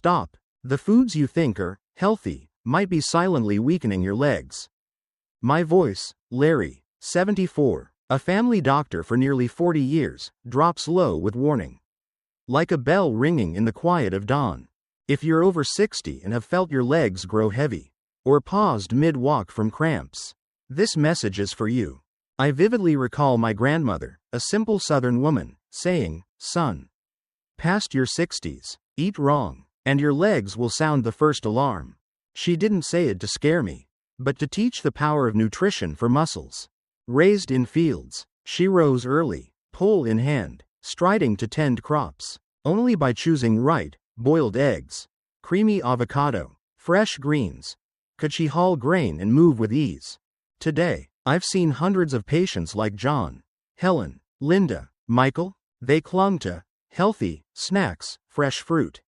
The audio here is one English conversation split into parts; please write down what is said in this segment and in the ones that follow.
Stop. The foods you think are healthy might be silently weakening your legs. My voice, Larry, 74, a family doctor for nearly 40 years, drops low with warning. Like a bell ringing in the quiet of dawn. If you're over 60 and have felt your legs grow heavy, or paused mid-walk from cramps, this message is for you. I vividly recall my grandmother, a simple Southern woman, saying, "Son, past your 60s, eat wrong, and your legs will sound the first alarm." She didn't say it to scare me, but to teach the power of nutrition for muscles. Raised in fields, she rose early, pole in hand, striding to tend crops. Only by choosing right, boiled eggs, creamy avocado, fresh greens, could she haul grain and move with ease. Today, I've seen hundreds of patients like John, Helen, Linda, Michael. They clung to healthy snacks, fresh fruit,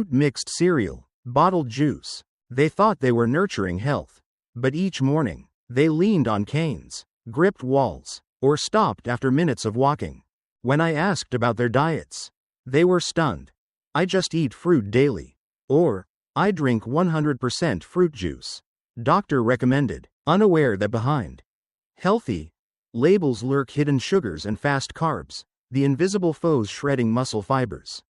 mixed cereal, bottled juice. They thought they were nurturing health. But each morning, they leaned on canes, gripped walls, or stopped after minutes of walking. When I asked about their diets, they were stunned. "I just eat fruit daily." Or, "I drink 100% fruit juice." Doctor recommended, unaware that behind healthy labels lurk hidden sugars and fast carbs, the invisible foes shredding muscle fibers.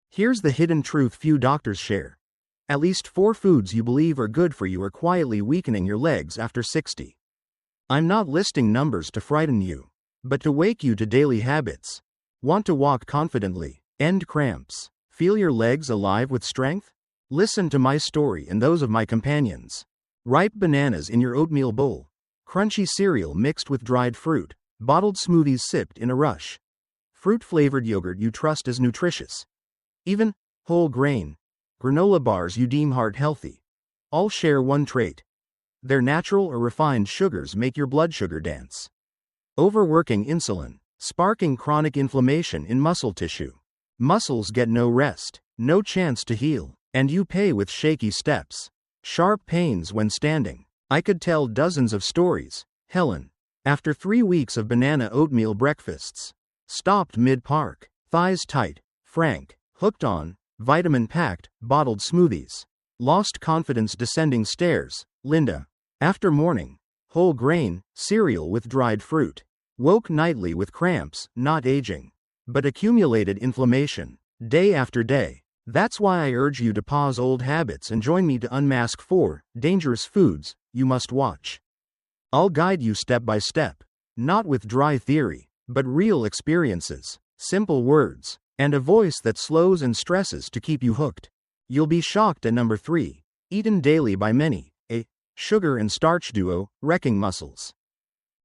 Here's the hidden truth few doctors share. At least 4 foods you believe are good for you are quietly weakening your legs after 60. I'm not listing numbers to frighten you, but to wake you to daily habits. Want to walk confidently, end cramps, feel your legs alive with strength? Listen to my story and those of my companions. Ripe bananas in your oatmeal bowl, crunchy cereal mixed with dried fruit, bottled smoothies sipped in a rush, fruit-flavored yogurt you trust as nutritious, even whole grain granola bars you deem heart healthy. All share one trait. Their natural or refined sugars make your blood sugar dance. Overworking insulin, sparking chronic inflammation in muscle tissue. Muscles get no rest, no chance to heal, and you pay with shaky steps. Sharp pains when standing. I could tell dozens of stories. Helen, after 3 weeks of banana oatmeal breakfasts, stopped mid-park, thighs tight. Frank, hooked on vitamin-packed, bottled smoothies. Lost confidence descending stairs. Linda, after morning, whole grain, cereal with dried fruit. Woke nightly with cramps, not aging, but accumulated inflammation, day after day. That's why I urge you to pause old habits and join me to unmask 4 dangerous foods you must watch. I'll guide you step by step, not with dry theory, but real experiences, simple words, and a voice that slows and stresses to keep you hooked. You'll be shocked at number 3, eaten daily by many, a sugar and starch duo, wrecking muscles.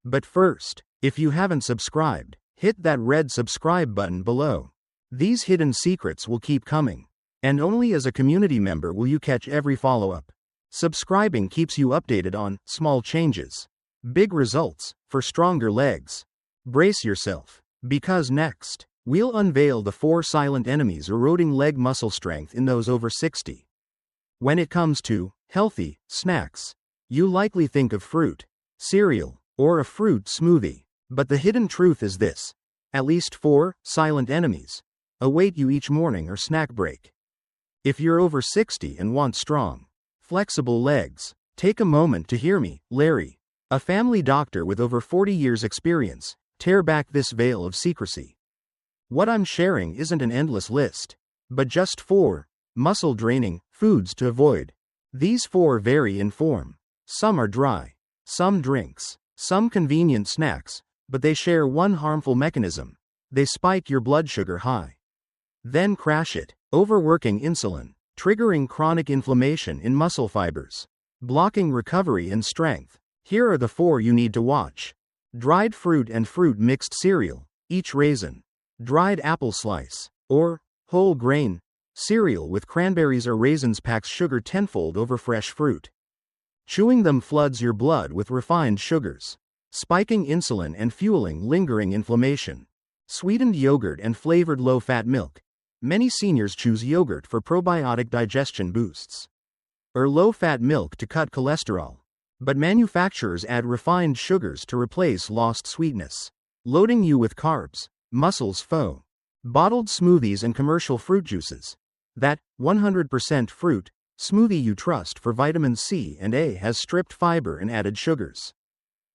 But first, if you haven't subscribed, hit that red subscribe button below. These hidden secrets will keep coming, and only as a community member will you catch every follow-up. Subscribing keeps you updated on small changes, big results, for stronger legs. Brace yourself, because next, we'll unveil the 4 silent enemies eroding leg muscle strength in those over 60. When it comes to healthy snacks, you likely think of fruit, cereal, or a fruit smoothie. But the hidden truth is this: at least 4 silent enemies await you each morning or snack break. If you're over 60 and want strong, flexible legs, take a moment to hear me, Larry, a family doctor with over 40 years' experience, tear back this veil of secrecy. What I'm sharing isn't an endless list, but just 4 muscle-draining foods to avoid. These 4 vary in form. Some are dry, some drinks, some convenient snacks, but they share one harmful mechanism. They spike your blood sugar high, then crash it, overworking insulin, triggering chronic inflammation in muscle fibers, blocking recovery and strength. Here are the 4 you need to watch. Dried fruit and fruit mixed cereal, each raisin, dried apple slice, or whole grain cereal with cranberries or raisins packs sugar tenfold over fresh fruit. Chewing them floods your blood with refined sugars, spiking insulin and fueling lingering inflammation. Sweetened yogurt and flavored low-fat milk. Many seniors choose yogurt for probiotic digestion boosts, or low-fat milk to cut cholesterol. But manufacturers add refined sugars to replace lost sweetness, loading you with carbs, muscles foe. Bottled smoothies and commercial fruit juices. That 100% fruit smoothie you trust for vitamin C and A has stripped fiber and added sugars.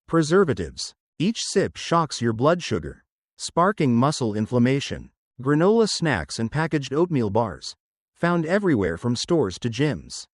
Preservatives. Each sip shocks your blood sugar, sparking muscle inflammation. Granola snacks and packaged oatmeal bars. Found everywhere from stores to gyms.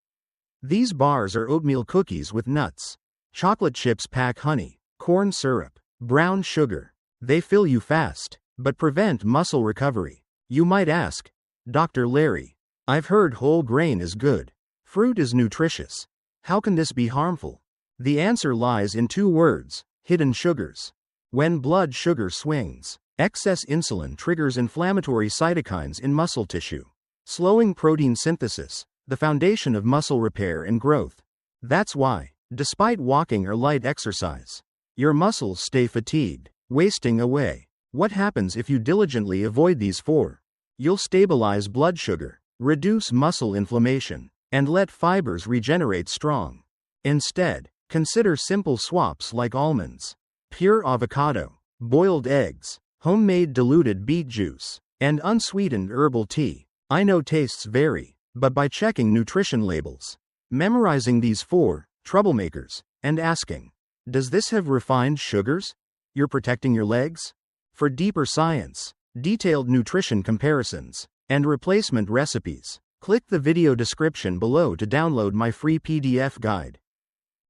These bars are oatmeal cookies with nuts. Chocolate chips pack honey, corn syrup, brown sugar. They fill you fast, but prevent muscle recovery. You might ask, Dr. Larry, I've heard whole grain is good. Fruit is nutritious. How can this be harmful? The answer lies in 2 words: hidden sugars. When blood sugar swings, excess insulin triggers inflammatory cytokines in muscle tissue, slowing protein synthesis, the foundation of muscle repair and growth. That's why, despite walking or light exercise, your muscles stay fatigued, wasting away. What happens if you diligently avoid these 4? You'll stabilize blood sugar, reduce muscle inflammation, and let fibers regenerate strong. Instead, consider simple swaps like almonds, pure avocado, boiled eggs, homemade diluted beet juice, and unsweetened herbal tea. I know tastes vary, but by checking nutrition labels, memorizing these 4 troublemakers, and asking, does this have refined sugars? You're protecting your legs? For deeper science, detailed nutrition comparisons, and replacement recipes, click the video description below to download my free PDF guide.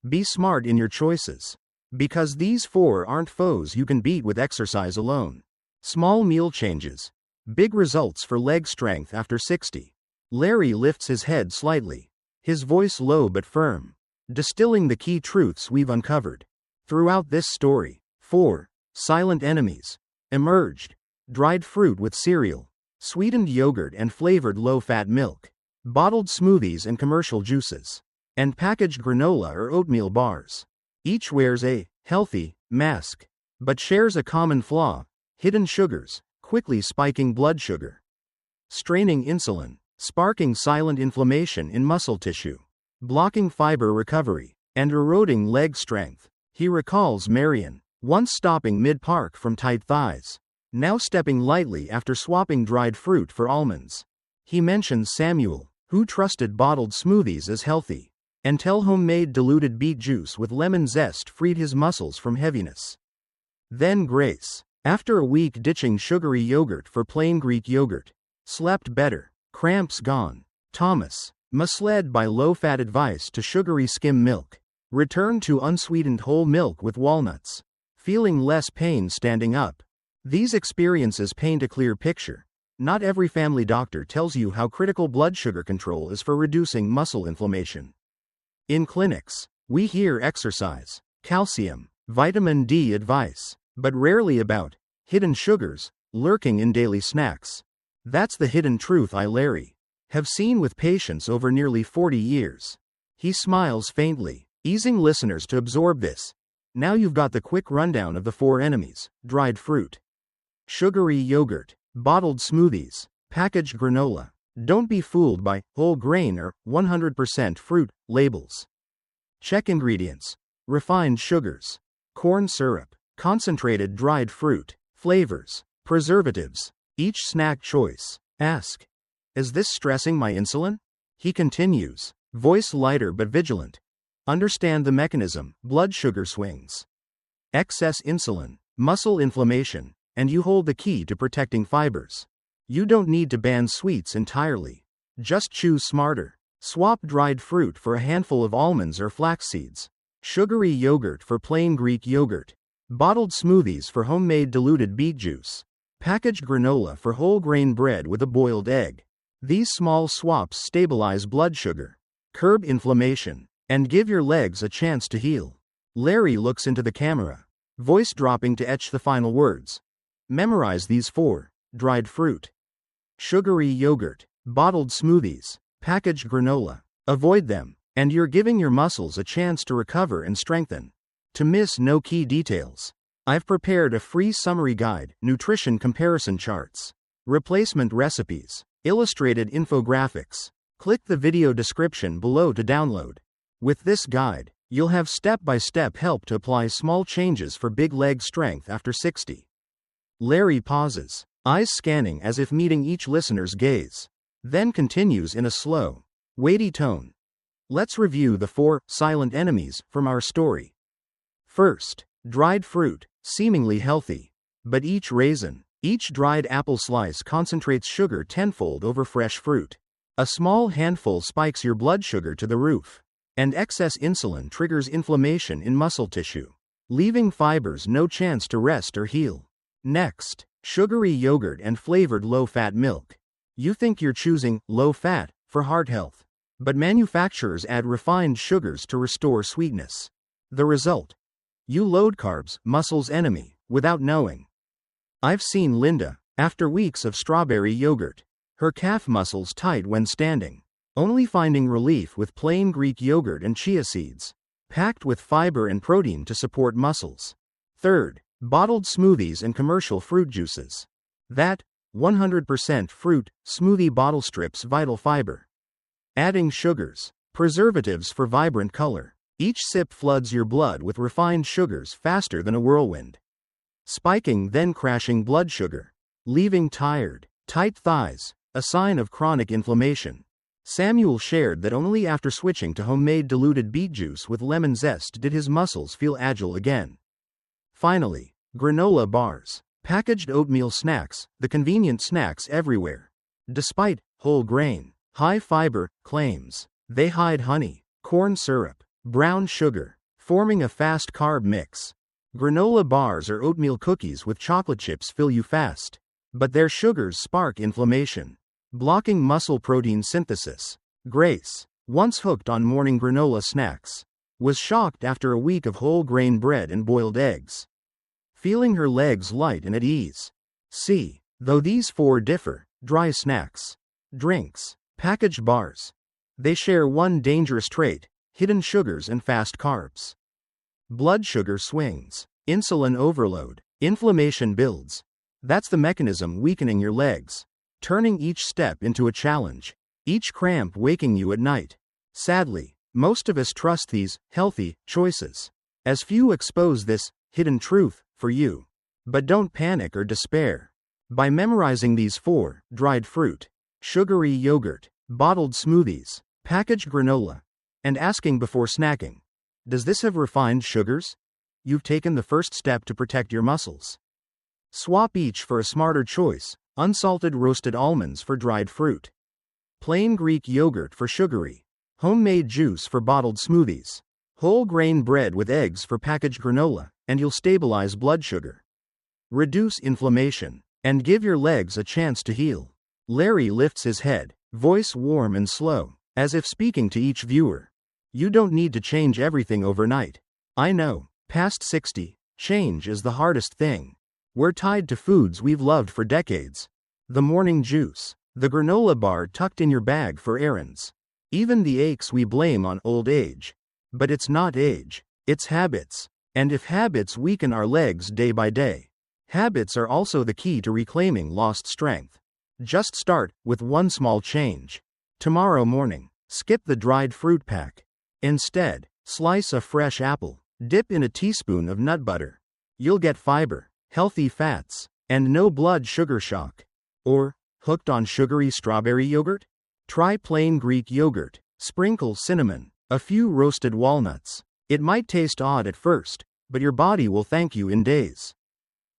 Be smart in your choices, because these 4 aren't foes you can beat with exercise alone. Small meal changes, big results for leg strength after 60. Larry lifts his head slightly, his voice low but firm, distilling the key truths we've uncovered. Throughout this story, 4 silent enemies emerged: dried fruit with cereal, sweetened yogurt and flavored low-fat milk, bottled smoothies and commercial juices, and packaged granola or oatmeal bars. Each wears a healthy mask, but shares a common flaw: hidden sugars, quickly spiking blood sugar, straining insulin, sparking silent inflammation in muscle tissue, blocking fiber recovery, and eroding leg strength. He recalls Marion, once stopping mid-park from tight thighs, now stepping lightly after swapping dried fruit for almonds. He mentions Samuel, who trusted bottled smoothies as healthy, until homemade diluted beet juice with lemon zest freed his muscles from heaviness. Then Grace, after a week ditching sugary yogurt for plain Greek yogurt, slept better. Cramps gone. Thomas, misled by low-fat advice to sugary skim milk, returned to unsweetened whole milk with walnuts, feeling less pain standing up. These experiences paint a clear picture. Not every family doctor tells you how critical blood sugar control is for reducing muscle inflammation. In clinics, we hear exercise, calcium, vitamin D advice, but rarely about hidden sugars lurking in daily snacks. That's the hidden truth I, Larry, have seen with patients over nearly 40 years. He smiles faintly, easing listeners to absorb this. Now you've got the quick rundown of the 4 enemies: dried fruit, sugary yogurt, bottled smoothies, packaged granola. Don't be fooled by whole grain or 100% fruit labels. Check ingredients: refined sugars, corn syrup, concentrated dried fruit, flavors, preservatives. Each snack choice. Ask, is this stressing my insulin? He continues, voice lighter but vigilant. Understand the mechanism: blood sugar swings, excess insulin, muscle inflammation, and you hold the key to protecting fibers. You don't need to ban sweets entirely. Just choose smarter. Swap dried fruit for a handful of almonds or flax seeds, sugary yogurt for plain Greek yogurt, bottled smoothies for homemade diluted beet juice, packaged granola for whole grain bread with a boiled egg. These small swaps stabilize blood sugar, curb inflammation, and give your legs a chance to heal. Larry looks into the camera, voice dropping to etch the final words. Memorize these 4: dried fruit, sugary yogurt, bottled smoothies, packaged granola. Avoid them, and you're giving your muscles a chance to recover and strengthen. To miss no key details, I've prepared a free summary guide: nutrition comparison charts, replacement recipes, illustrated infographics. Click the video description below to download. With this guide, you'll have step-by-step help to apply small changes for big leg strength after 60. Larry pauses, eyes scanning as if meeting each listener's gaze. then continues in a slow, weighty tone. Let's review the 4 silent enemies from our story. First, dried fruit, seemingly healthy. But each raisin, each dried apple slice concentrates sugar tenfold over fresh fruit. A small handful spikes your blood sugar to the roof. And excess insulin triggers inflammation in muscle tissue, leaving fibers no chance to rest or heal. Next, sugary yogurt and flavored low-fat milk. You think you're choosing low-fat for heart health, but manufacturers add refined sugars to restore sweetness. The result? You load carbs, muscle's enemy, without knowing. I've seen Linda, after weeks of strawberry yogurt, her calf muscles tight when standing, only finding relief with plain Greek yogurt and chia seeds, packed with fiber and protein to support muscles. Third, bottled smoothies and commercial fruit juices. That 100% fruit smoothie bottle strips vital fiber, adding sugars, preservatives for vibrant color. Each sip floods your blood with refined sugars faster than a whirlwind, spiking then crashing blood sugar, leaving tired, tight thighs, a sign of chronic inflammation. Samuel shared that only after switching to homemade diluted beet juice with lemon zest did his muscles feel agile again. Finally, granola bars, packaged oatmeal snacks, the convenient snacks everywhere. Despite whole grain, high fiber claims, they hide honey, corn syrup, brown sugar, forming a fast carb mix. Granola bars or oatmeal cookies with chocolate chips fill you fast, but their sugars spark inflammation, blocking muscle protein synthesis. Grace, once hooked on morning granola snacks, was shocked after a week of whole grain bread and boiled eggs, feeling her legs light and at ease. See, though these 4 differ, dry snacks, drinks, packaged bars, they share one dangerous trait: hidden sugars and fast carbs. Blood sugar swings, insulin overload, inflammation builds. That's the mechanism weakening your legs, turning each step into a challenge, each cramp waking you at night. Sadly, most of us trust these healthy choices, as few expose this hidden truth for you. But don't panic or despair. By memorizing these 4: dried fruit, sugary yogurt, bottled smoothies, packaged granola, and asking before snacking, does this have refined sugars? You've taken the first step to protect your muscles. Swap each for a smarter choice: unsalted roasted almonds for dried fruit, plain Greek yogurt for sugary, homemade juice for bottled smoothies, whole grain bread with eggs for packaged granola, and you'll stabilize blood sugar, reduce inflammation, and give your legs a chance to heal. Larry lifts his head, voice warm and slow, as if speaking to each viewer. You don't need to change everything overnight. I know, past 60, change is the hardest thing. We're tied to foods we've loved for decades. The morning juice, the granola bar tucked in your bag for errands, even the aches we blame on old age. But it's not age, it's habits. And if habits weaken our legs day by day, habits are also the key to reclaiming lost strength. Just start with one small change. Tomorrow morning, skip the dried fruit pack. Instead, slice a fresh apple, dip in a teaspoon of nut butter. You'll get fiber, healthy fats, and no blood sugar shock. Or, hooked on sugary strawberry yogurt? Try plain Greek yogurt, sprinkle cinnamon, a few roasted walnuts. It might taste odd at first, but your body will thank you in days.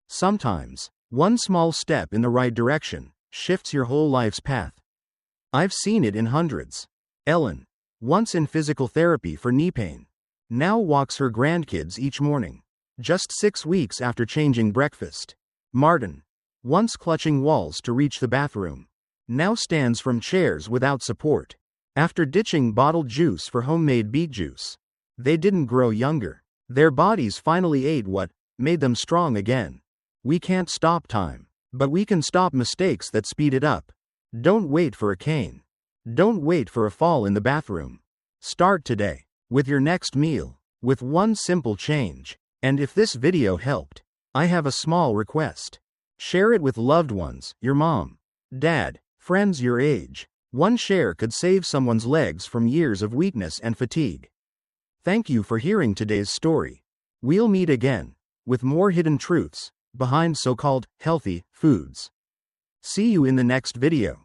Sometimes, one small step in the right direction shifts your whole life's path. I've seen it in hundreds. Ellen, once in physical therapy for knee pain, now walks her grandkids each morning, just 6 weeks after changing breakfast. Martin, once clutching walls to reach the bathroom, now stands from chairs without support, after ditching bottled juice for homemade beet juice. They didn't grow younger. Their bodies finally ate what made them strong again. We can't stop time, but we can stop mistakes that speed it up. Don't wait for a cane. Don't wait for a fall in the bathroom. Start today, with your next meal, with one simple change. And if this video helped, I have a small request. Share it with loved ones, your mom, dad, friends your age. One share could save someone's legs from years of weakness and fatigue. Thank you for hearing today's story. We'll meet again, with more hidden truths behind so-called healthy foods. See you in the next video.